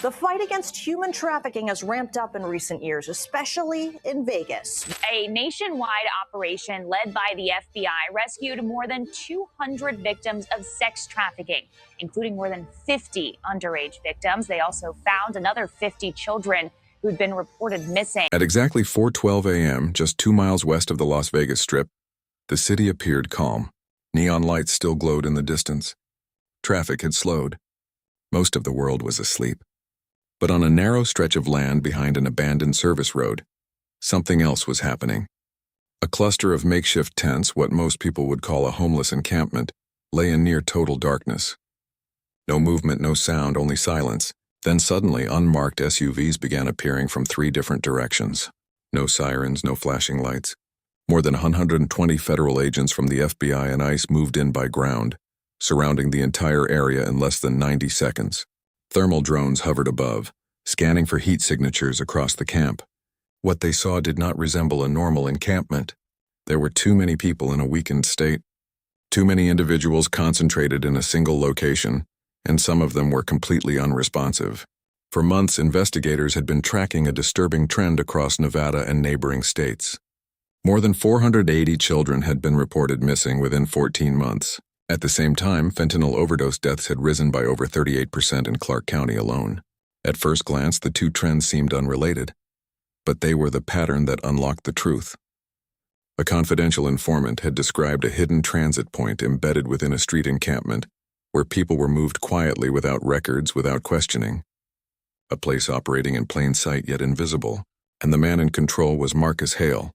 The fight against human trafficking has ramped up in recent years, especially in Vegas. A nationwide operation led by the FBI rescued more than 200 victims of sex trafficking, including more than 50 underage victims. They also found another 50 children who'd been reported missing. At exactly 4:12 a.m., just 2 miles west of the Las Vegas Strip, the city appeared calm. Neon lights still glowed in the distance. Traffic had slowed. Most of the world was asleep. But on a narrow stretch of land behind an abandoned service road, something else was happening. A cluster of makeshift tents, what most people would call a homeless encampment, lay in near total darkness. No movement, no sound, only silence. Then suddenly, unmarked SUVs began appearing from 3 different directions. No sirens, no flashing lights. More than 120 federal agents from the FBI and ICE moved in by ground, surrounding the entire area in less than 90 seconds. Thermal drones hovered above, scanning for heat signatures across the camp. What they saw did not resemble a normal encampment. There were too many people in a weakened state, too many individuals concentrated in a single location, and some of them were completely unresponsive. For months, investigators had been tracking a disturbing trend across Nevada and neighboring states. More than 480 children had been reported missing within 14 months. At the same time, fentanyl overdose deaths had risen by over 38% in Clark County alone. At first glance, the two trends seemed unrelated, but they were the pattern that unlocked the truth. A confidential informant had described a hidden transit point embedded within a street encampment where people were moved quietly without records, without questioning. A place operating in plain sight yet invisible, and the man in control was Marcus Hale,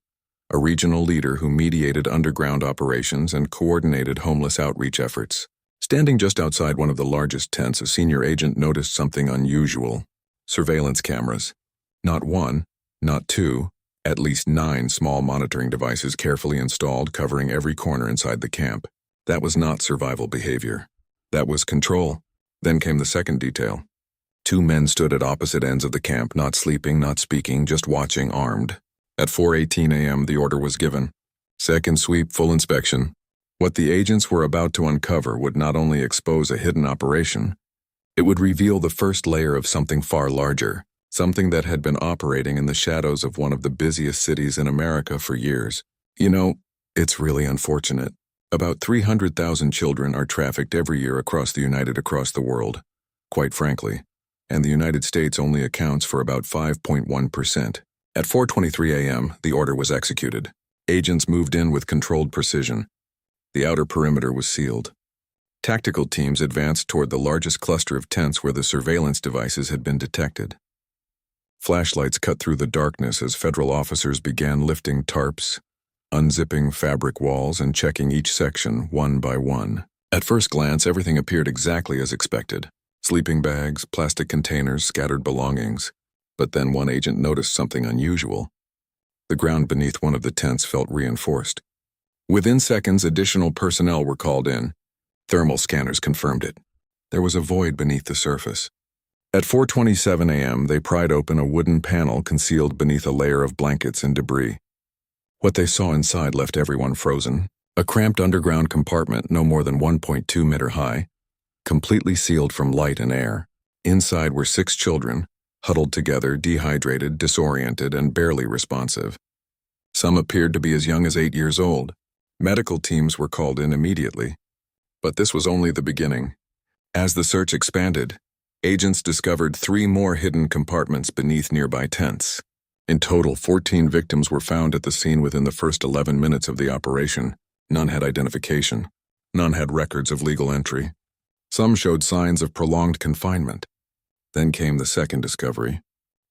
a regional leader who mediated underground operations and coordinated homeless outreach efforts. Standing just outside one of the largest tents, a senior agent noticed something unusual. Surveillance cameras. Not 1, not 2, at least 9 small monitoring devices carefully installed covering every corner inside the camp. That was not survival behavior. That was control. Then came the second detail. 2 men stood at opposite ends of the camp, not sleeping, not speaking, just watching, armed. At 4:18 a.m., the order was given. Second sweep, full inspection. What the agents were about to uncover would not only expose a hidden operation, it would reveal the first layer of something far larger, something that had been operating in the shadows of one of the busiest cities in America for years. You know, it's really unfortunate. About 300,000 children are trafficked every year across the world, quite frankly, and the United States only accounts for about 5.1%. At 4:23 a.m., the order was executed. Agents moved in with controlled precision. The outer perimeter was sealed. Tactical teams advanced toward the largest cluster of tents where the surveillance devices had been detected. Flashlights cut through the darkness as federal officers began lifting tarps, unzipping fabric walls, and checking each section one by one. At first glance, everything appeared exactly as expected. Sleeping bags, plastic containers, scattered belongings. But then one agent noticed something unusual. The ground beneath one of the tents felt reinforced. Within seconds, additional personnel were called in. Thermal scanners confirmed it. There was a void beneath the surface. At 4:27 a.m., they pried open a wooden panel concealed beneath a layer of blankets and debris. What they saw inside left everyone frozen. A cramped underground compartment no more than 1.2 meters high, completely sealed from light and air. Inside were 6 children, huddled together, dehydrated, disoriented, and barely responsive. Some appeared to be as young as 8 years old. Medical teams were called in immediately. But this was only the beginning. As the search expanded, agents discovered 3 more hidden compartments beneath nearby tents. In total, 14 victims were found at the scene within the first 11 minutes of the operation. None had identification. None had records of legal entry. Some showed signs of prolonged confinement. Then came the second discovery.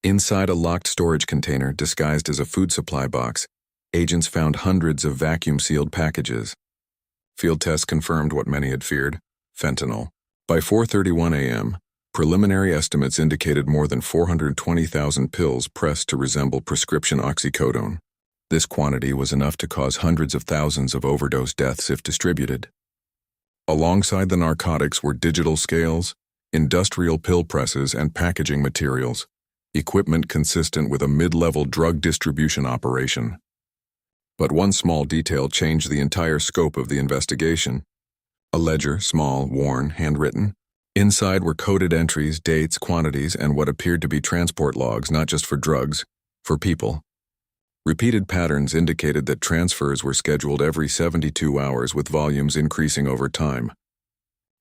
Inside a locked storage container disguised as a food supply box, agents found hundreds of vacuum-sealed packages. Field tests confirmed what many had feared: fentanyl. By 4:31 a.m., preliminary estimates indicated more than 420,000 pills pressed to resemble prescription oxycodone. This quantity was enough to cause hundreds of thousands of overdose deaths if distributed. Alongside the narcotics were digital scales, industrial pill presses, and packaging materials, equipment consistent with a mid-level drug distribution operation. But one small detail changed the entire scope of the investigation. A ledger, small, worn, handwritten, Inside were coded entries, dates, quantities, and what appeared to be transport logs, not just for drugs, for people. Repeated patterns indicated that transfers were scheduled every 72 hours with volumes increasing over time.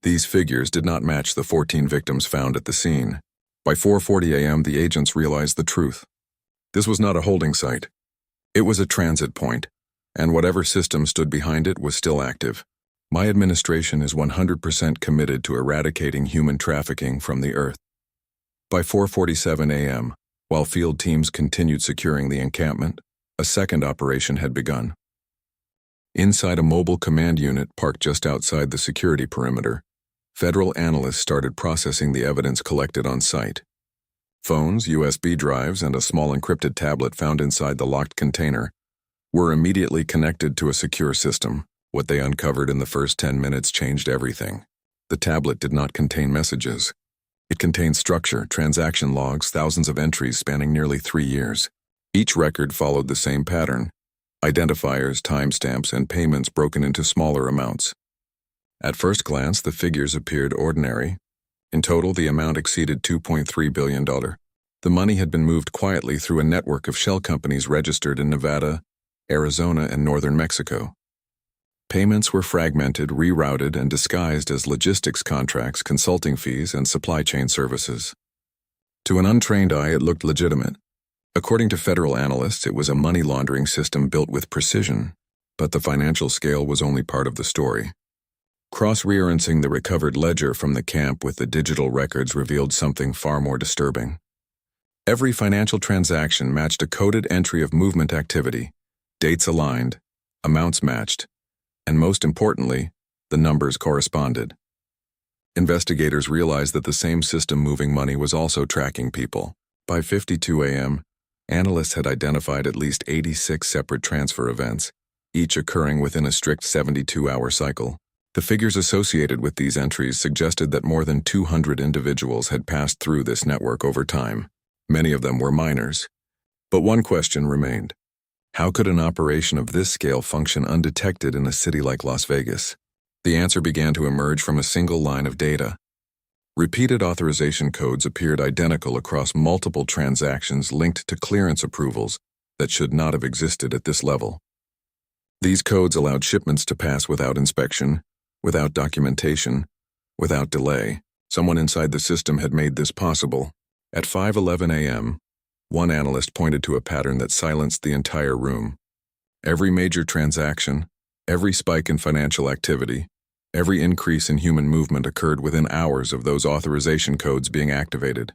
These figures did not match the 14 victims found at the scene. By 4:40 a.m., the agents realized the truth. This was not a holding site. It was a transit point, and whatever system stood behind it was still active. My administration is 100% committed to eradicating human trafficking from the earth. By 4:47 a.m., while field teams continued securing the encampment, a second operation had begun. Inside a mobile command unit parked just outside the security perimeter, federal analysts started processing the evidence collected on site. Phones, USB drives, and a small encrypted tablet found inside the locked container were immediately connected to a secure system. What they uncovered in the first 10 minutes changed everything. The tablet did not contain messages. It contained structure, transaction logs, thousands of entries spanning nearly 3 years. Each record followed the same pattern: identifiers, timestamps, and payments broken into smaller amounts. At first glance, the figures appeared ordinary. In total, the amount exceeded $2.3 billion. The money had been moved quietly through a network of shell companies registered in Nevada, Arizona, and northern Mexico. Payments were fragmented, rerouted, and disguised as logistics contracts, consulting fees, and supply chain services. To an untrained eye, it looked legitimate. According to federal analysts, it was a money laundering system built with precision, but the financial scale was only part of the story. Cross-referencing the recovered ledger from the camp with the digital records revealed something far more disturbing. Every financial transaction matched a coded entry of movement activity, dates aligned, amounts matched, and most importantly, the numbers corresponded. Investigators realized that the same system moving money was also tracking people. By 52 a.m., analysts had identified at least 86 separate transfer events, each occurring within a strict 72-hour cycle. The figures associated with these entries suggested that more than 200 individuals had passed through this network over time. Many of them were minors. But one question remained. How could an operation of this scale function undetected in a city like Las Vegas? The answer began to emerge from a single line of data. Repeated authorization codes appeared identical across multiple transactions linked to clearance approvals that should not have existed at this level. These codes allowed shipments to pass without inspection, without documentation, without delay. Someone inside the system had made this possible. At 5:11 a.m., one analyst pointed to a pattern that silenced the entire room. Every major transaction, every spike in financial activity, every increase in human movement occurred within hours of those authorization codes being activated.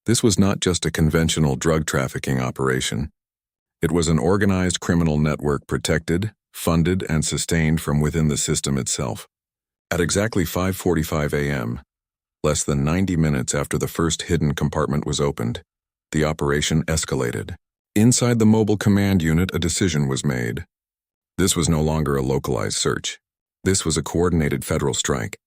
This was not just a conventional drug trafficking operation. It was an organized criminal network protected, funded, and sustained from within the system itself. At exactly 5:45 a.m., less than 90 minutes after the first hidden compartment was opened, the operation escalated. Inside the mobile command unit, a decision was made. This was no longer a localized search. This was a coordinated federal strike.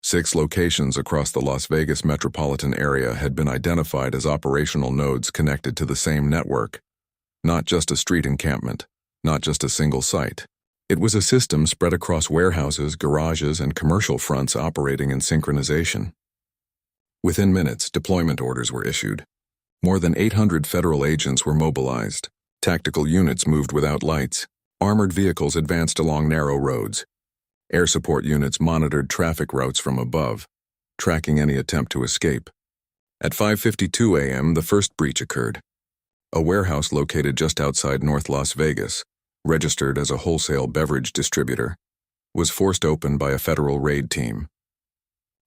6 locations across the Las Vegas metropolitan area had been identified as operational nodes connected to the same network. Not just a street encampment, not just a single site. It was a system spread across warehouses, garages, and commercial fronts operating in synchronization. Within minutes, deployment orders were issued. More than 800 federal agents were mobilized. Tactical units moved without lights. Armored vehicles advanced along narrow roads. Air support units monitored traffic routes from above, tracking any attempt to escape. At 5:52 a.m., the first breach occurred. A warehouse located just outside North Las Vegas, registered as a wholesale beverage distributor, was forced open by a federal raid team.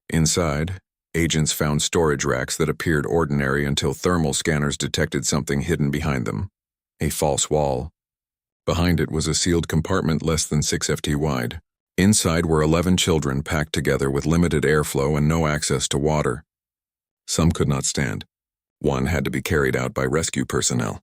Inside, agents found storage racks that appeared ordinary until thermal scanners detected something hidden behind them, a false wall. Behind it was a sealed compartment less than 6 ft wide. Inside were 11 children packed together with limited airflow and no access to water. Some could not stand. One had to be carried out by rescue personnel.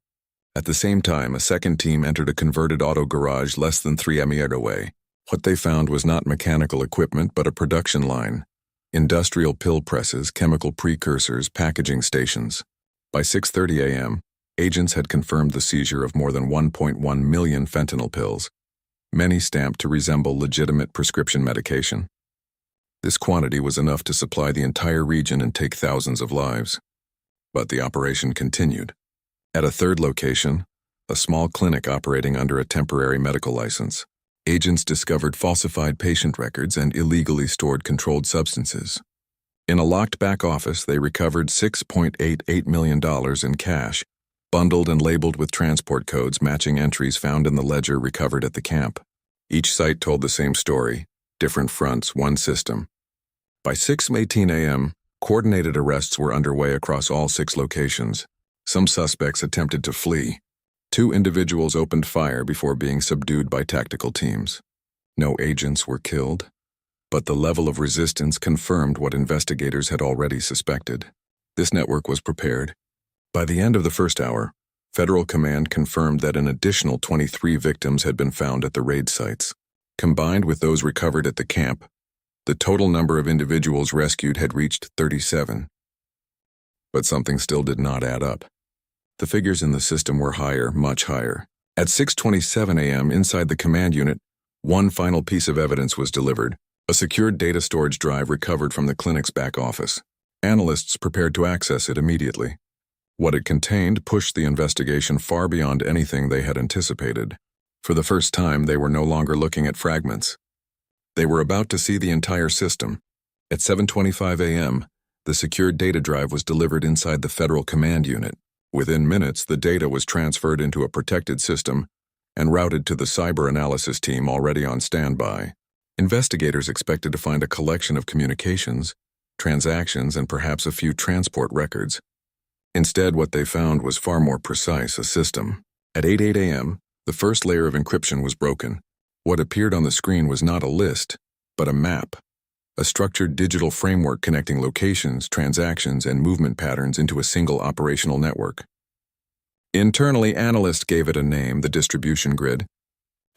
At the same time, a second team entered a converted auto garage less than 3 meters away. What they found was not mechanical equipment but a production line. Industrial pill presses, chemical precursors, packaging stations. By 6:30 a.m., agents had confirmed the seizure of more than 1.1 million fentanyl pills, many stamped to resemble legitimate prescription medication. This quantity was enough to supply the entire region and take thousands of lives. But the operation continued. At a third location, a small clinic operating under a temporary medical license, agents discovered falsified patient records and illegally stored controlled substances. In a locked back office, they recovered $6.88 million in cash, bundled and labeled with transport codes matching entries found in the ledger recovered at the camp. Each site told the same story, different fronts, one system. By 6:18 a.m., coordinated arrests were underway across all 6 locations. Some suspects attempted to flee. 2 individuals opened fire before being subdued by tactical teams. No agents were killed, but the level of resistance confirmed what investigators had already suspected. This network was prepared. By the end of the first hour, Federal Command confirmed that an additional 23 victims had been found at the raid sites. Combined with those recovered at the camp, the total number of individuals rescued had reached 37. But something still did not add up. The figures in the system were higher, much higher. At 6:27 a.m. inside the command unit, one final piece of evidence was delivered, a secured data storage drive recovered from the clinic's back office. Analysts prepared to access it immediately. What it contained pushed the investigation far beyond anything they had anticipated. For the first time, they were no longer looking at fragments. They were about to see the entire system. At 7:25 a.m., the secured data drive was delivered inside the Federal Command Unit. Within minutes, the data was transferred into a protected system and routed to the cyber analysis team already on standby. Investigators expected to find a collection of communications, transactions, and perhaps a few transport records. Instead, what they found was far more precise, a system. At 8:08 a.m., the first layer of encryption was broken. What appeared on the screen was not a list, but a map, a structured digital framework connecting locations, transactions, and movement patterns into a single operational network. Internally, analysts gave it a name, the distribution grid.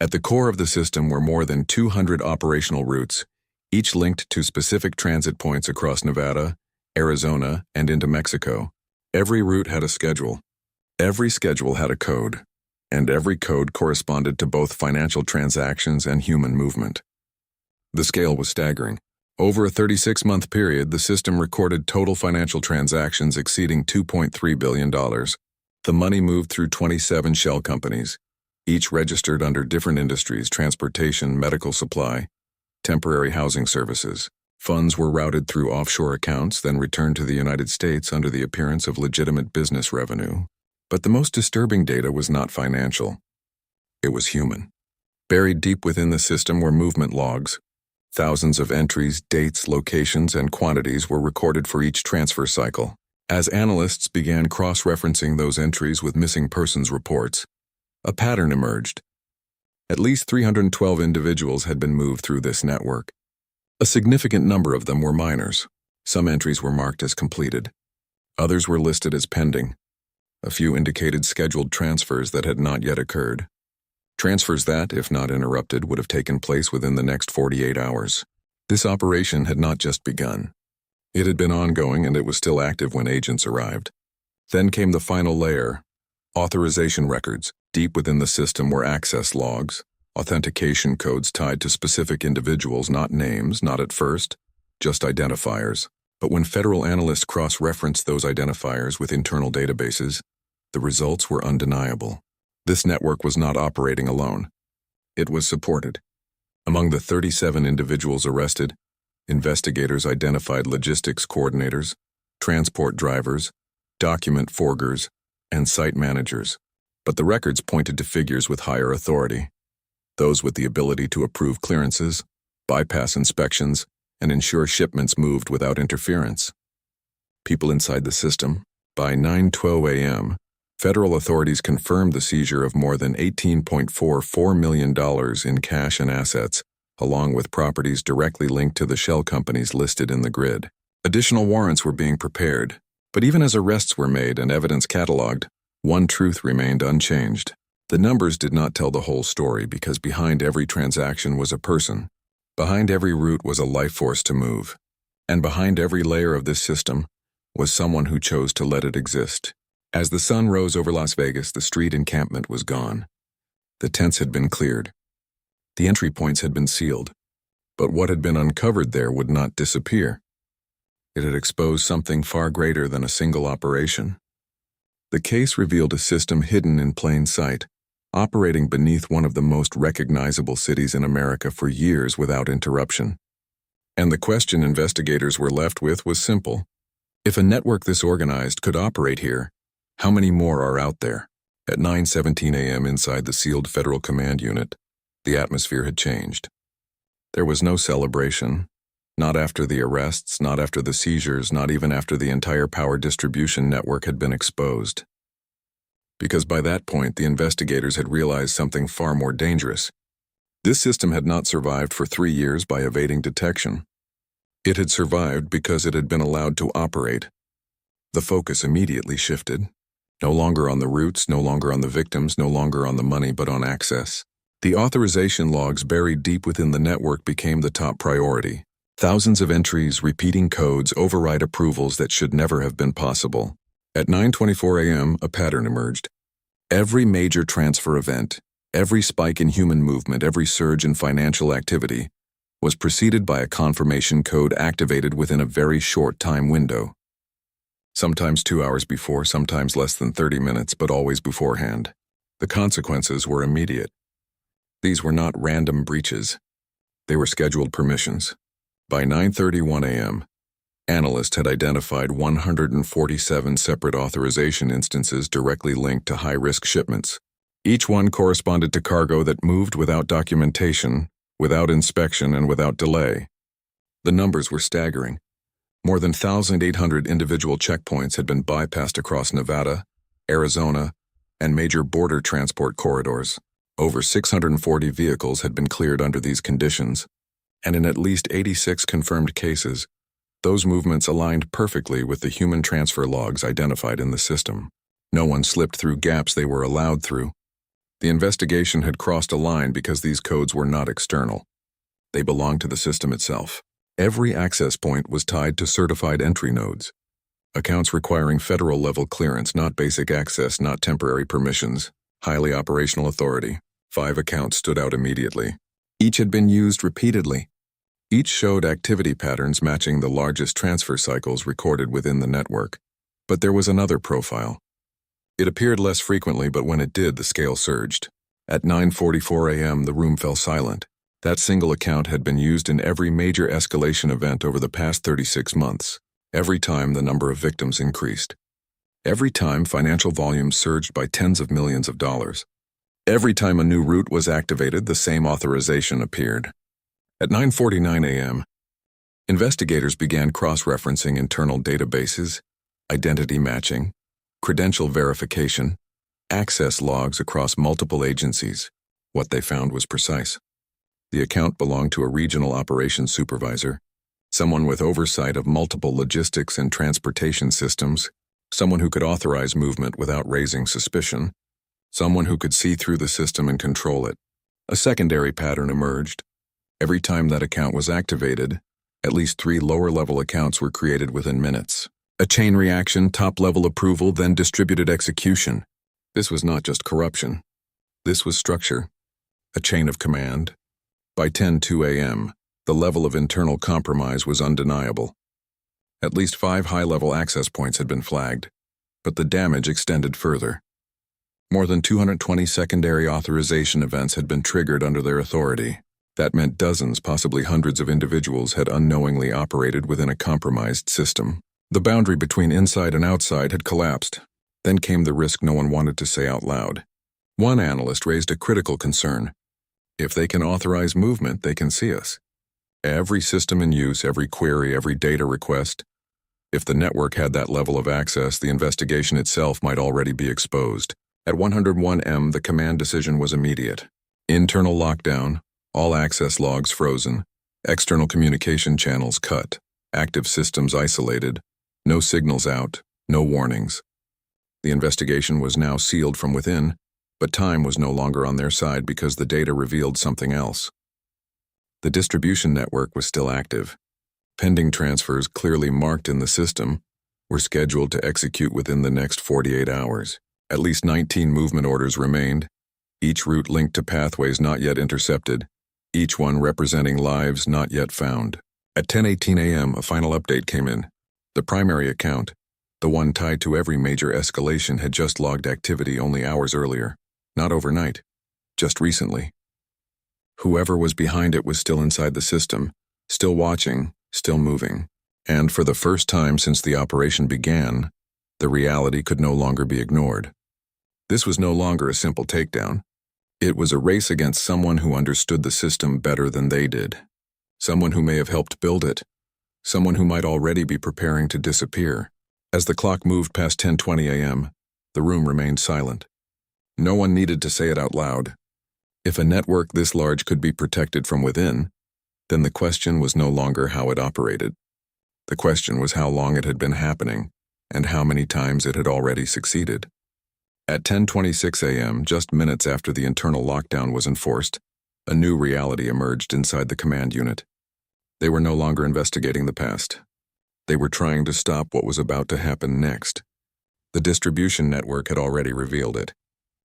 At the core of the system were more than 200 operational routes, each linked to specific transit points across Nevada, Arizona, and into Mexico. Every route had a schedule. Every schedule had a code, and every code corresponded to both financial transactions and human movement. The scale was staggering. Over a 36-month period, the system recorded total financial transactions exceeding $2.3 billion. The money moved through 27 shell companies, each registered under different industries: transportation, medical supply, temporary housing services. Funds were routed through offshore accounts, then returned to the United States under the appearance of legitimate business revenue. But the most disturbing data was not financial. It was human. Buried deep within the system were movement logs. Thousands of entries, dates, locations, and quantities were recorded for each transfer cycle. As analysts began cross-referencing those entries with missing persons reports, a pattern emerged. At least 312 individuals had been moved through this network. A significant number of them were minors. Some entries were marked as completed. Others were listed as pending. A few indicated scheduled transfers that had not yet occurred. Transfers that, if not interrupted, would have taken place within the next 48 hours. This operation had not just begun. It had been ongoing, and it was still active when agents arrived. Then came the final layer: authorization records. Deep within the system were access logs, authentication codes tied to specific individuals, not names, not at first, just identifiers. But when federal analysts cross-referenced those identifiers with internal databases, the results were undeniable. This network was not operating alone. It was supported. Among the 37 individuals arrested, investigators identified logistics coordinators, transport drivers, document forgers, and site managers. But the records pointed to figures with higher authority, those with the ability to approve clearances, bypass inspections, and ensure shipments moved without interference. People inside the system. By 9:12 a.m., federal authorities confirmed the seizure of more than $18.44 million in cash and assets, along with properties directly linked to the shell companies listed in the grid. Additional warrants were being prepared, but even as arrests were made and evidence cataloged, one truth remained unchanged. The numbers did not tell the whole story, because behind every transaction was a person. Behind every route was a life force to move. And behind every layer of this system was someone who chose to let it exist. As the sun rose over Las Vegas, the street encampment was gone. The tents had been cleared. The entry points had been sealed. But what had been uncovered there would not disappear. It had exposed something far greater than a single operation. The case revealed a system hidden in plain sight, operating beneath one of the most recognizable cities in America for years without interruption. And the question investigators were left with was simple. If a network this organized could operate here, how many more are out there? At 9:17 a.m. inside the sealed Federal Command Unit, the atmosphere had changed. There was no celebration, not after the arrests, not after the seizures, not even after the entire power distribution network had been exposed. Because by that point, the investigators had realized something far more dangerous. This system had not survived for 3 years by evading detection. It had survived because it had been allowed to operate. The focus immediately shifted. No longer on the routes, no longer on the victims, no longer on the money, but on access. The authorization logs buried deep within the network became the top priority. Thousands of entries, repeating codes, override approvals that should never have been possible. At 9:24 a.m., a pattern emerged. Every major transfer event, every spike in human movement, every surge in financial activity was preceded by a confirmation code activated within a very short time window. Sometimes 2 hours before, sometimes less than 30 minutes, but always beforehand. The consequences were immediate. These were not random breaches. They were scheduled permissions. By 9:31 a.m., analysts had identified 147 separate authorization instances directly linked to high-risk shipments. Each one corresponded to cargo that moved without documentation, without inspection, and without delay. The numbers were staggering. More than 1,800 individual checkpoints had been bypassed across Nevada, Arizona, and major border transport corridors. Over 640 vehicles had been cleared under these conditions, and in at least 86 confirmed cases, those movements aligned perfectly with the human transfer logs identified in the system. No one slipped through gaps they were allowed through. The investigation had crossed a line because these codes were not external. They belonged to the system itself. Every access point was tied to certified entry nodes. Accounts requiring federal-level clearance, not basic access, not temporary permissions, highly operational authority. 5 accounts stood out immediately. Each had been used repeatedly. Each showed activity patterns matching the largest transfer cycles recorded within the network. But there was another profile. It appeared less frequently, but when it did, the scale surged. At 9:44 a.m., the room fell silent. That single account had been used in every major escalation event over the past 36 months. Every time the number of victims increased. Every time financial volumes surged by tens of millions of dollars. Every time a new route was activated, the same authorization appeared. At 9:49 a.m., investigators began cross-referencing internal databases, identity matching, credential verification, access logs across multiple agencies. What they found was precise. The account belonged to a regional operations supervisor, someone with oversight of multiple logistics and transportation systems, someone who could authorize movement without raising suspicion, someone who could see through the system and control it. A secondary pattern emerged. Every time that account was activated, at least 3 lower-level accounts were created within minutes. A chain reaction, top-level approval, then distributed execution. This was not just corruption. This was structure, a chain of command. By 10:02 a.m., the level of internal compromise was undeniable. At least 5 high-level access points had been flagged, but the damage extended further. More than 220 secondary authorization events had been triggered under their authority. That meant dozens, possibly hundreds of individuals had unknowingly operated within a compromised system. The boundary between inside and outside had collapsed. Then came the risk no one wanted to say out loud. One analyst raised a critical concern. If they can authorize movement, they can see us. Every system in use, every query, every data request. If the network had that level of access, the investigation itself might already be exposed. At 101 m, the command decision was immediate. Internal lockdown, all access logs frozen, external communication channels cut, active systems isolated, no signals out, no warnings. The investigation was now sealed from within, but time was no longer on their side because the data revealed something else. The distribution network was still active. Pending transfers clearly marked in the system were scheduled to execute within the next 48 hours. At least 19 movement orders remained, each route linked to pathways not yet intercepted. each one representing lives not yet found. At 10:18 a.m., a final update came in. The primary account, the one tied to every major escalation, had just logged activity only hours earlier. Not overnight, just recently. Whoever was behind it was still inside the system, still watching, still moving. And for the first time since the operation began, the reality could no longer be ignored. This was no longer a simple takedown. It was a race against someone who understood the system better than they did. Someone who may have helped build it. Someone who might already be preparing to disappear. As the clock moved past 10:20 a.m., the room remained silent. No one needed to say it out loud. If a network this large could be protected from within, then the question was no longer how it operated. The question was how long it had been happening, and how many times it had already succeeded. At 10:26 a.m., just minutes after the internal lockdown was enforced, a new reality emerged inside the command unit. They were no longer investigating the past. They were trying to stop what was about to happen next. The distribution network had already revealed it.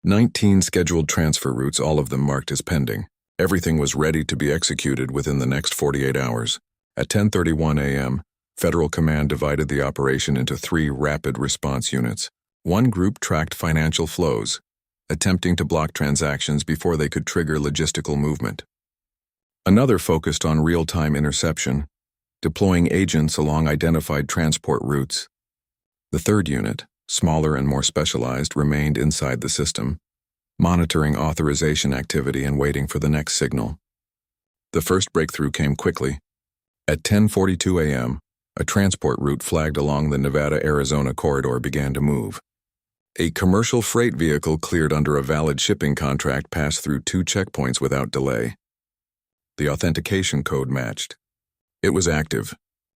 19 scheduled transfer routes, all of them marked as pending. Everything was ready to be executed within the next 48 hours. At 10:31 a.m., Federal Command divided the operation into 3 rapid response units. One group tracked financial flows, attempting to block transactions before they could trigger logistical movement. Another focused on real-time interception, deploying agents along identified transport routes. The third unit, smaller and more specialized, remained inside the system, monitoring authorization activity and waiting for the next signal. The first breakthrough came quickly. At 10:42 a.m., a transport route flagged along the Nevada-Arizona corridor began to move. A commercial freight vehicle cleared under a valid shipping contract passed through 2 checkpoints without delay. The authentication code matched. It was active.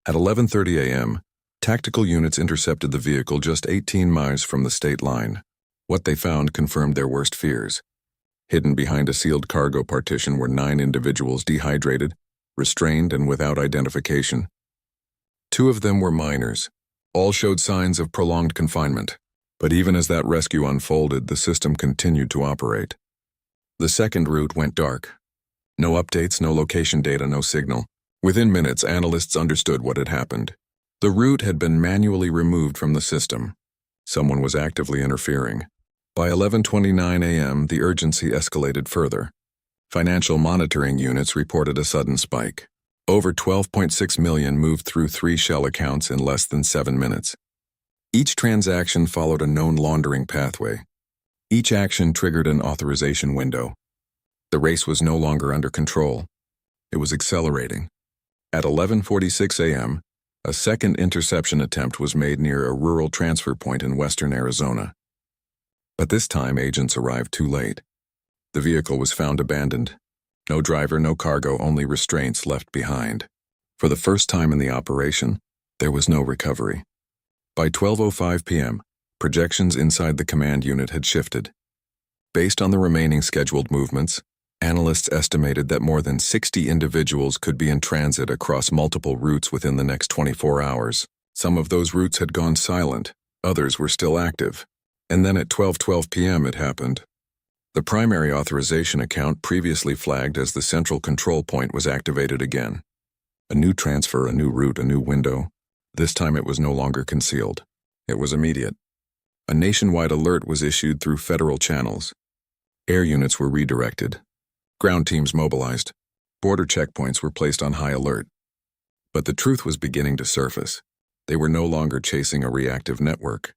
At 11:30 a.m., tactical units intercepted the vehicle just 18 miles from the state line. What they found confirmed their worst fears. Hidden behind a sealed cargo partition were 9 individuals dehydrated, restrained, and without identification. 2 of them were minors. All showed signs of prolonged confinement. But even as that rescue unfolded, the system continued to operate. The second route went dark. No updates, no location data, no signal. Within minutes, analysts understood what had happened. The route had been manually removed from the system. Someone was actively interfering. By 11:29 a.m., the urgency escalated further. Financial monitoring units reported a sudden spike. Over 12.6 million moved through 3 shell accounts in less than 7 minutes. Each transaction followed a known laundering pathway. Each action triggered an authorization window. The race was no longer under control. It was accelerating. At 11:46 a.m., a second interception attempt was made near a rural transfer point in western Arizona. But this time, agents arrived too late. The vehicle was found abandoned. No driver, no cargo, only restraints left behind. For the first time in the operation, there was no recovery. By 12:05 p.m., projections inside the command unit had shifted. Based on the remaining scheduled movements, analysts estimated that more than 60 individuals could be in transit across multiple routes within the next 24 hours. Some of those routes had gone silent, others were still active. And then at 12:12 p.m. it happened. The primary authorization account, previously flagged as the central control point, was activated again. A new transfer, a new route, a new window. This time it was no longer concealed. It was immediate. A nationwide alert was issued through federal channels. Air units were redirected. Ground teams mobilized. Border checkpoints were placed on high alert. But the truth was beginning to surface. They were no longer chasing a reactive network.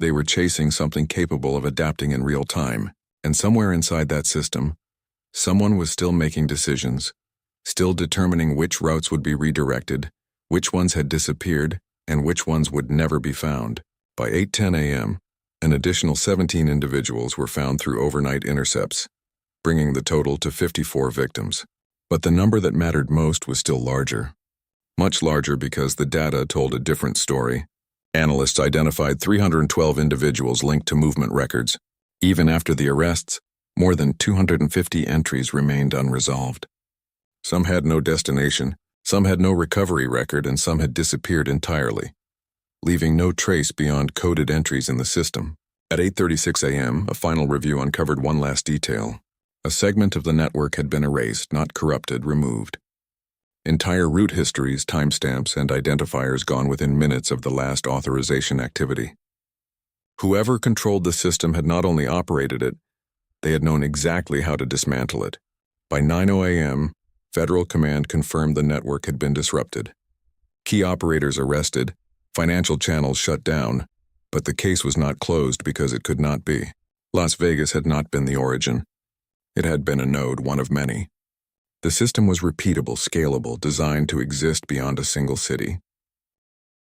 They were chasing something capable of adapting in real time. And somewhere inside that system, someone was still making decisions, still determining which routes would be redirected, which ones had disappeared, and which ones would never be found. By 8:10 a.m., an additional 17 individuals were found through overnight intercepts, bringing the total to 54 victims. But the number that mattered most was still larger. Much larger because the data told a different story. Analysts identified 312 individuals linked to movement records. Even after the arrests, more than 250 entries remained unresolved. Some had no destination, some had no recovery record, and some had disappeared entirely, leaving no trace beyond coded entries in the system. At 8:36 a.m., a final review uncovered one last detail. A segment of the network had been erased, not corrupted, removed. Entire route histories, timestamps, and identifiers gone within minutes of the last authorization activity. Whoever controlled the system had not only operated it, they had known exactly how to dismantle it. By 9:00 a.m., Federal Command confirmed the network had been disrupted. Key operators arrested, financial channels shut down, but the case was not closed because it could not be. Las Vegas had not been the origin. It had been a node, one of many. The system was repeatable, scalable, designed to exist beyond a single city.